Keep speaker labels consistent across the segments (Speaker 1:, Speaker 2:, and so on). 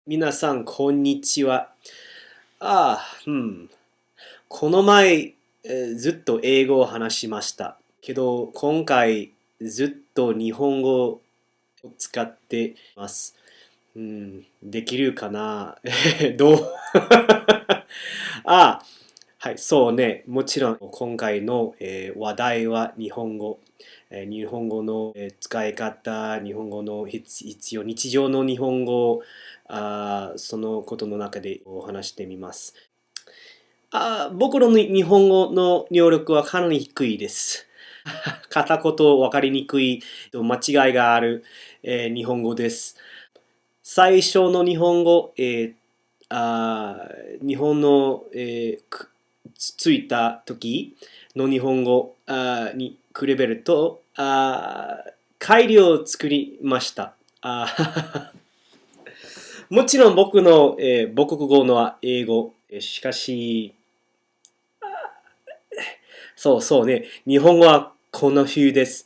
Speaker 1: 皆さん、こんにちは。この前、ずっと英語を話しました。けど、今回、ずっと日本語を使っています。できるかなどうあ、はい、そうね。もちろん、今回の、話題は日本語。日本語の、使い方、日本語の必要、日常の日本語、そのことの中でお話してみます。僕の日本語の能力はかなり低いです。片言分かりにくい、間違いがある、日本語です。最初の日本語、日本の、ついた時の日本語に比べると、改良を作りました。もちろん僕の、母国語のは英語。しかし、そうそうね。日本語はこの風です。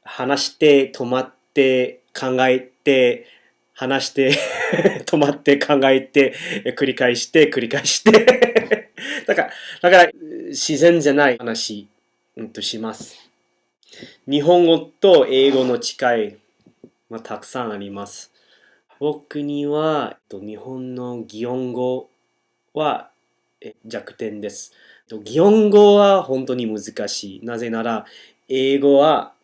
Speaker 1: 話して、止まって、考えて、話して止まって考えて繰り返して繰り返してだから自然じゃない話とします。日本語と英語の違いはたくさんあります。僕には日本の擬音語は弱点です。擬音語は本当に難しい。なぜなら英語は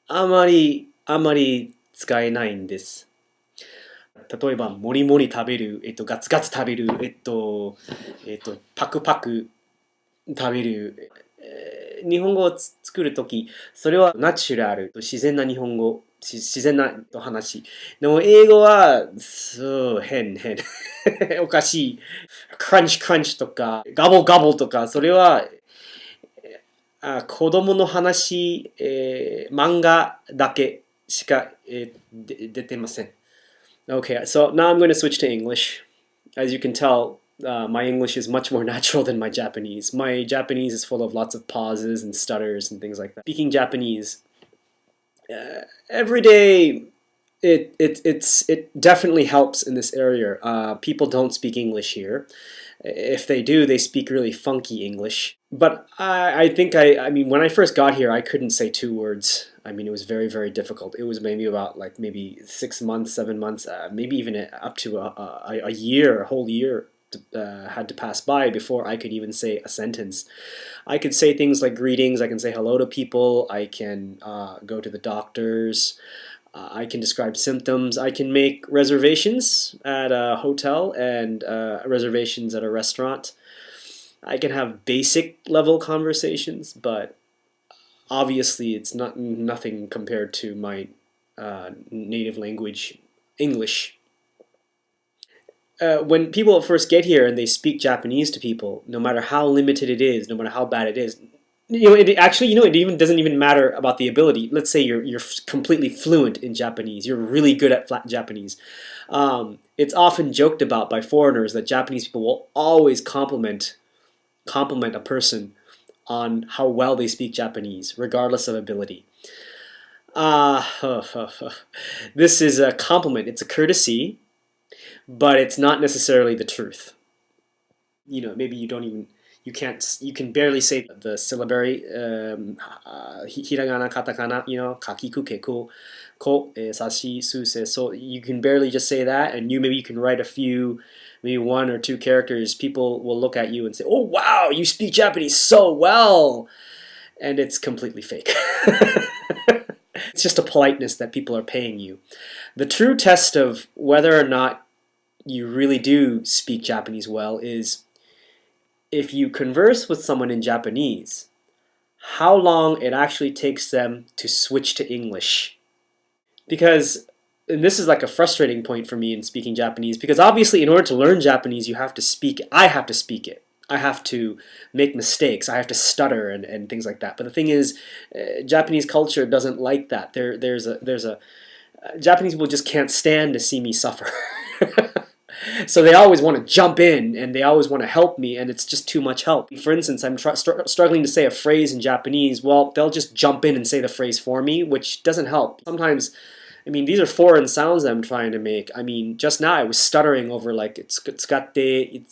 Speaker 1: あまり使えないんです。例えば、もりもり食べる、ガツガツ食べる、パクパク食べる。日本語を作るとき、それはナチュラル、自然な日本語、自然な話。でも、英語は、そう、変。おかしい。クランチクランチとか、ガボガボとか、それは、子供の話、漫画だけしか、出てません。Okay, so now I'm going to switch to English. As you can tell, my English is much more natural than my Japanese. My Japanese is full of lots of pauses and stutters and things like that. Speaking Japanese, every day, it definitely helps in this area. People don't speak English here. If they do, they speak really funky English. But I think I mean, when I first got here, I couldn't say two words. I mean, it was very, very difficult. It was maybe about like maybe 6 months, 7 months, maybe even up to a year, a whole year had to pass by before I could even say a sentence. I could say things like greetings. I can say hello to people. I can go to the doctors. I can describe symptoms. I can make reservations at a hotel and reservations at a restaurant. I can have basic level conversations, but obviously it's not nothing compared to my native language, English. When people first get here and they speak Japanese to people, no matter how limited it is, no matter how bad it is, it even doesn't even matter about the ability. Let's say you're completely fluent in Japanese. You're really good at flat Japanese. It's often joked about by foreigners that Japanese people will always compliment a person on how well they speak Japanese, regardless of ability. This is a compliment. It's a courtesy, but it's not necessarily the truth. Maybe you can barely say the syllabary, hiragana, katakana, kakiku, keku, ko, sashi, suse. So you can barely just say that, and maybe you can write a few, maybe one or two characters. People will look at you and say, "Oh wow, you speak Japanese so well," and it's completely fake. It's just a politeness that people are paying you. The true test of whether or not you really do speak Japanese well is if you converse with someone in Japanese, how long it actually takes them to switch to English. Because, and this is like a frustrating point for me in speaking Japanese, because obviously in order to learn Japanese, you have to speak it. I have to speak it. I have to make mistakes. I have to stutter and things like that. But the thing is, Japanese culture doesn't like that. There's a Japanese people just can't stand to see me suffer. So they always want to jump in and they always want to help me, and it's just too much help. For instance, I'm struggling to say a phrase in Japanese. Well, they'll just jump in and say the phrase for me, which doesn't help. Sometimes I mean, these are foreign sounds I'm trying to make. I mean, just now I was stuttering over like it's got the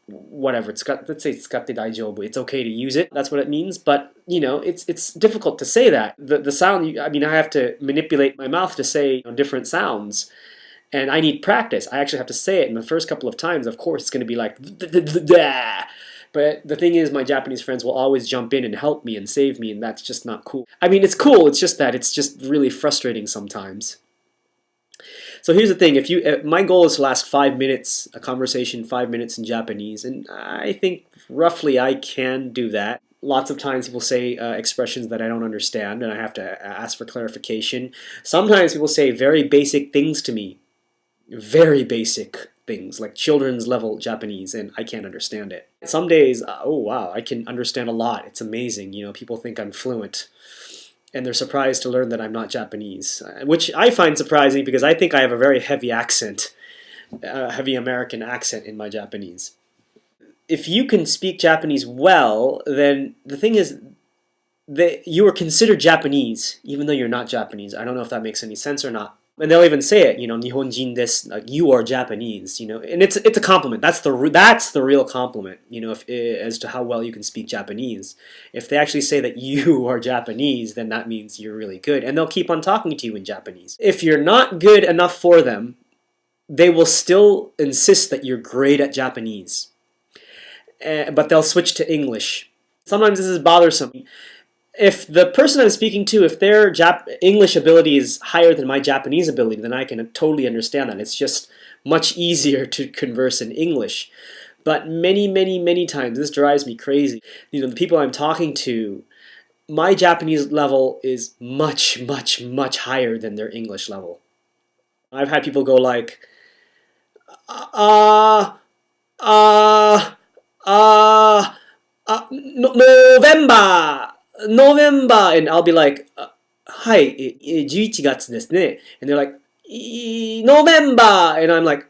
Speaker 1: whatever. It's got, let's say it's got the daijoubu. It's okay to use it. That's what it means. But you know, it's difficult to say that. The sound. I mean, I have to manipulate my mouth to say, you know, different sounds. And I need practice. I actually have to say it, and the first couple of times, of course, it's going to be like, but the thing is, my Japanese friends will always jump in and help me and save me, and that's just not cool. I mean, it's cool, it's just that it's just really frustrating sometimes. So here's the thing, if you, my goal is to last 5 minutes, a conversation 5 minutes in Japanese, and I think roughly I can do that. Lots of times people say expressions that I don't understand, and I have to ask for clarification. Sometimes people say very basic things to me, very basic things like children's level Japanese, and I can't understand it. Some days, oh wow, I can understand a lot. It's amazing. You know, people think I'm fluent, and they're surprised to learn that I'm not Japanese, which I find surprising because I think I have a very heavy accent, heavy American accent in my Japanese. If you can speak Japanese well, then the thing is that you are considered Japanese, even though you're not Japanese. I don't know if that makes any sense or not. And they'll even say it, you know, Nihonjin desu, like you are Japanese, you know, and it's a compliment. That's the real compliment, you know, as to how well you can speak Japanese. If they actually say that you are Japanese, then that means you're really good, and they'll keep on talking to you in Japanese. If you're not good enough for them, they will still insist that you're great at Japanese, but they'll switch to English. Sometimes this is bothersome. If the person I'm speaking to, if their English ability is higher than my Japanese ability, then I can totally understand that. It's just much easier to converse in English. But many times, this drives me crazy. You know, the people I'm talking to, my Japanese level is much higher than their English level. I've had people go like, November! November! And I'll be like, はい、11月ですね. And they're like, November! And I'm like,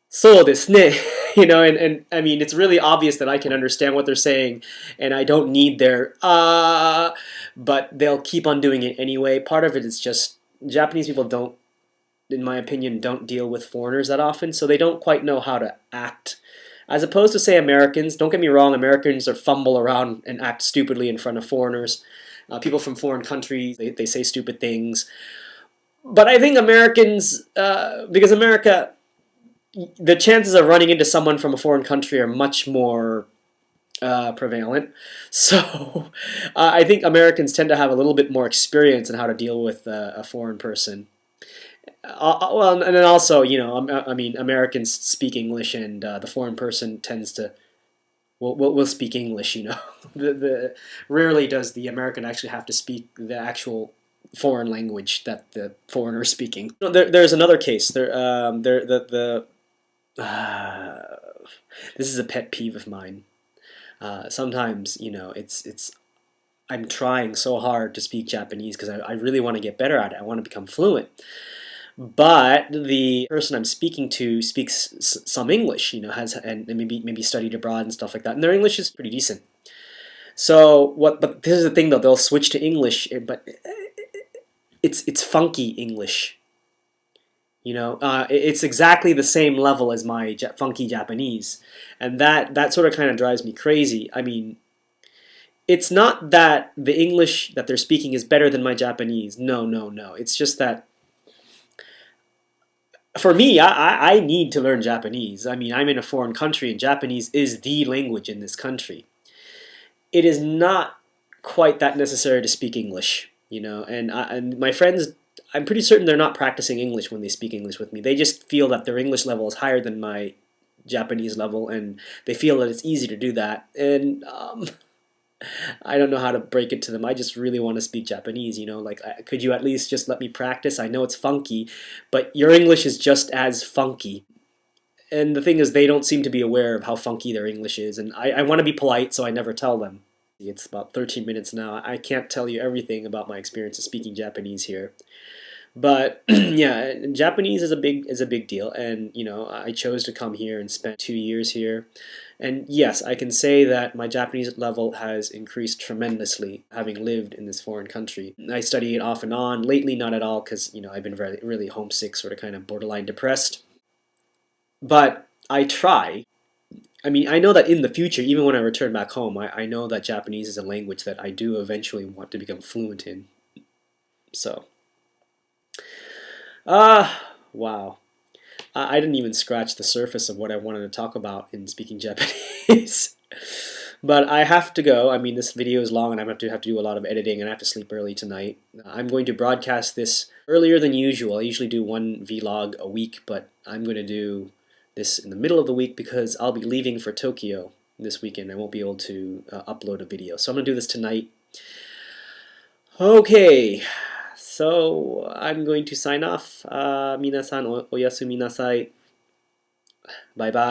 Speaker 1: そうですね. You know, and I mean, it's really obvious that I can understand what they're saying, and I don't need their, but they'll keep on doing it anyway. Part of it is just, Japanese people don't, in my opinion, don't deal with foreigners that often, so they don't quite know how to act. As opposed to, say, Americans. Don't get me wrong, Americans are fumble around and act stupidly in front of foreigners. People from foreign countries, they say stupid things. But I think Americans, because America, the chances of running into someone from a foreign country are much more prevalent. So I think Americans tend to have a little bit more experience in how to deal with a foreign person. Well, and then also, you know, I mean, Americans speak English, and the foreign person tends to, will speak English, you know. Rarely does the American actually have to speak the actual foreign language that the foreigner is speaking. There's another case. This is a pet peeve of mine. Sometimes, you know, I'm trying so hard to speak Japanese because I really want to get better at it. I want to become fluent. But the person I'm speaking to speaks some English, you know, and maybe studied abroad and stuff like that, and their English is pretty decent. So but this is the thing though, they'll switch to English, but it's funky English. You know, it's exactly the same level as my funky Japanese, and that sort of kind of drives me crazy. I mean, it's not that the English that they're speaking is better than my Japanese. No. It's just that for me, I need to learn Japanese. I mean, I'm in a foreign country, and Japanese is the language in this country. It is not quite that necessary to speak English, you know. And my friends, I'm pretty certain they're not practicing English when they speak English with me. They just feel that their English level is higher than my Japanese level, and they feel that it's easy to do that. And I don't know how to break it to them. I just really want to speak Japanese, you know, like, could you at least just let me practice? I know it's funky, but your English is just as funky. And the thing is, they don't seem to be aware of how funky their English is, and I want to be polite, so I never tell them. It's about 13 minutes now. I can't tell you everything about my experience of speaking Japanese here. But yeah, Japanese is a big deal, and I chose to come here and spend 2 years here. And yes, I can say that my Japanese level has increased tremendously having lived in this foreign country. I study it off and on. Lately, not at all, because I've been really homesick, sort of kind of borderline depressed. But I try. I mean, I know that in the future, even when I return back home, I know that Japanese is a language that I do eventually want to become fluent in. So, wow. I didn't even scratch the surface of what I wanted to talk about in speaking Japanese. But I have to go. I mean, this video is long and I have to do a lot of editing and I have to sleep early tonight. I'm going to broadcast this earlier than usual. I usually do one vlog a week, but I'm going to do this in the middle of the week because I'll be leaving for Tokyo this weekend. I won't be able to upload a video. So I'm going to do this tonight. Okay, so I'm going to sign off. 皆さんおやすみなさい。バイバイ。